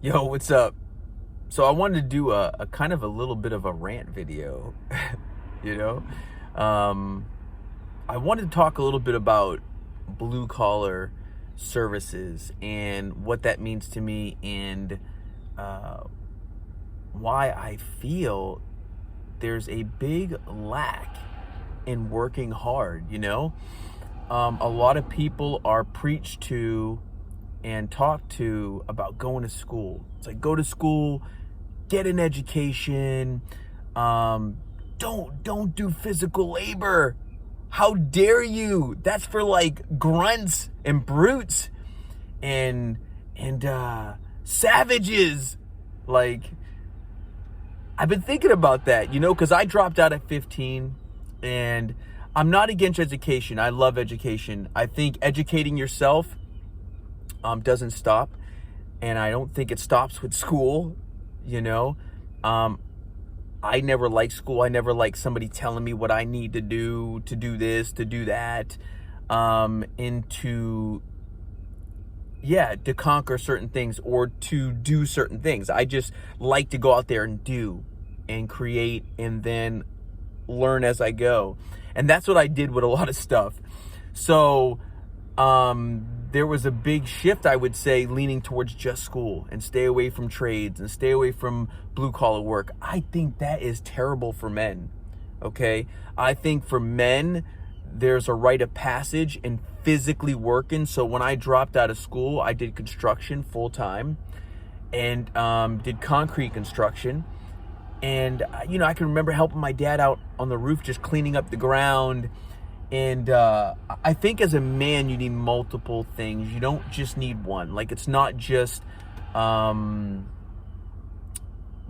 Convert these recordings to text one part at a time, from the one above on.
Yo, what's up? So I wanted to do a kind of a little bit of a rant video, you know? Um, I wanted to talk a little bit about blue collar services and what that means to me and uh, why I feel there's a big lack in working hard. A lot of people are preached to and talk to about going to school. It's like, go to school, get an education. Don't do physical labor. How dare you? That's for like grunts and brutes and savages. Like, I've been thinking about that, because I dropped out at 15, and I'm not against education. I love education. I think educating yourself doesn't stop, and I don't think it stops with school. I never liked school. I never liked somebody telling me what I need to do this, to do that, and to conquer certain things or to do certain things. I just like to go out there and do and create and then learn as I go. And that's what I did with a lot of stuff. So there was a big shift, I would say, leaning towards just school and stay away from trades and stay away from blue collar work. I think that is terrible for men. Okay. I think for men, there's a rite of passage in physically working. So when I dropped out of school, I did construction full time and did concrete construction. And, I can remember helping my dad out on the roof, just cleaning up the ground. And I think as a man, you need multiple things. You don't just need one. Like, it's not just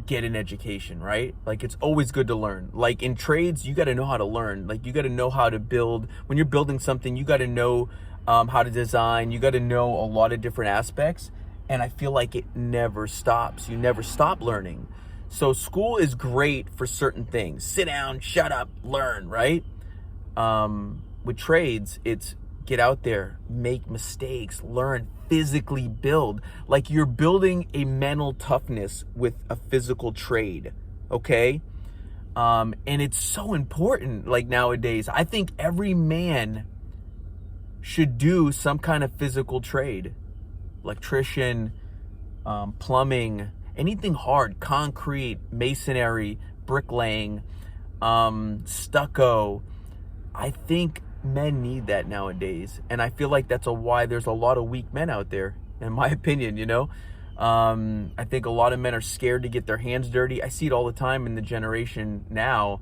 get an education, right? Like, it's always good to learn. Like, in trades, you got to know how to learn. Like, you got to know how to build. When you're building something, you got to know how to design. You got to know a lot of different aspects. And I feel like it never stops. You never stop learning. So school is great for certain things. Sit down, shut up, learn, right? With trades, it's get out there, make mistakes, learn, physically build. Like, you're building a mental toughness with a physical trade, okay? And it's so important, like, nowadays. I think every man should do some kind of physical trade. Electrician, plumbing, anything hard, concrete, masonry, bricklaying, stucco. I think men need that nowadays. And I feel like that's why there's a lot of weak men out there, in my opinion, I think a lot of men are scared to get their hands dirty. I see it all the time in the generation now,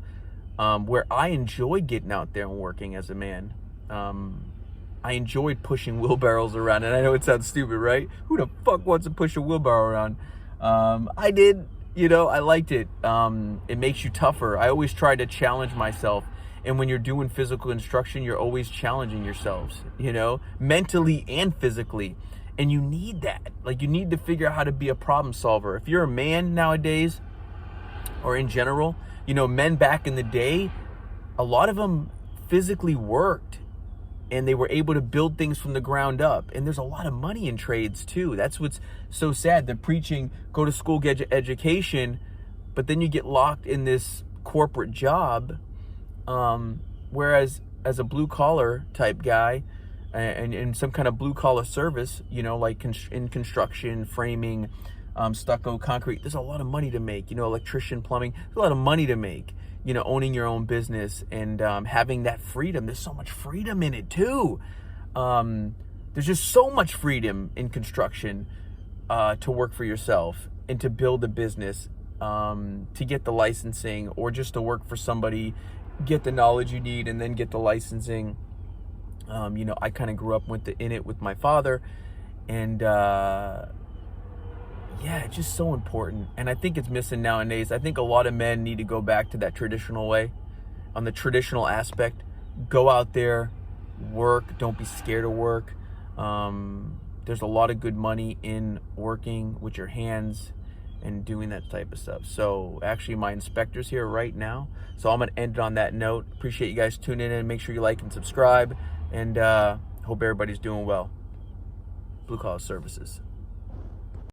where I enjoyed getting out there and working as a man. I enjoyed pushing wheelbarrows around, and I know it sounds stupid, right? Who the fuck wants to push a wheelbarrow around? I did, I liked it. It makes you tougher. I always try to challenge myself. And when you're doing physical instruction, you're always challenging yourselves, mentally and physically. And you need that. Like, you need to figure out how to be a problem solver. If you're a man nowadays, or in general, men back in the day, a lot of them physically worked. And they were able to build things from the ground up. And there's a lot of money in trades too. That's what's so sad. They're preaching, go to school, get education, but then you get locked in this corporate job. Whereas as a blue collar type guy and in some kind of blue collar service, like in construction, framing, stucco, concrete, there's a lot of money to make, electrician, plumbing, there's a lot of money to make. Owning your own business and having that freedom. There's so much freedom in it too. There's just so much freedom in construction to work for yourself and to build a business, to get the licensing, or just to work for somebody, get the knowledge you need, and then get the licensing. I kind of grew up in it with my father, and it's just so important. And I think it's missing nowadays. I think a lot of men need to go back to that traditional way, on the traditional aspect. Go out there, work. Don't be scared of work. There's a lot of good money in working with your hands and doing that type of stuff. So actually, my inspector's here right now. So I'm going to end it on that note. Appreciate you guys tuning in. Make sure you like and subscribe. And hope everybody's doing well. Blue Collar Services.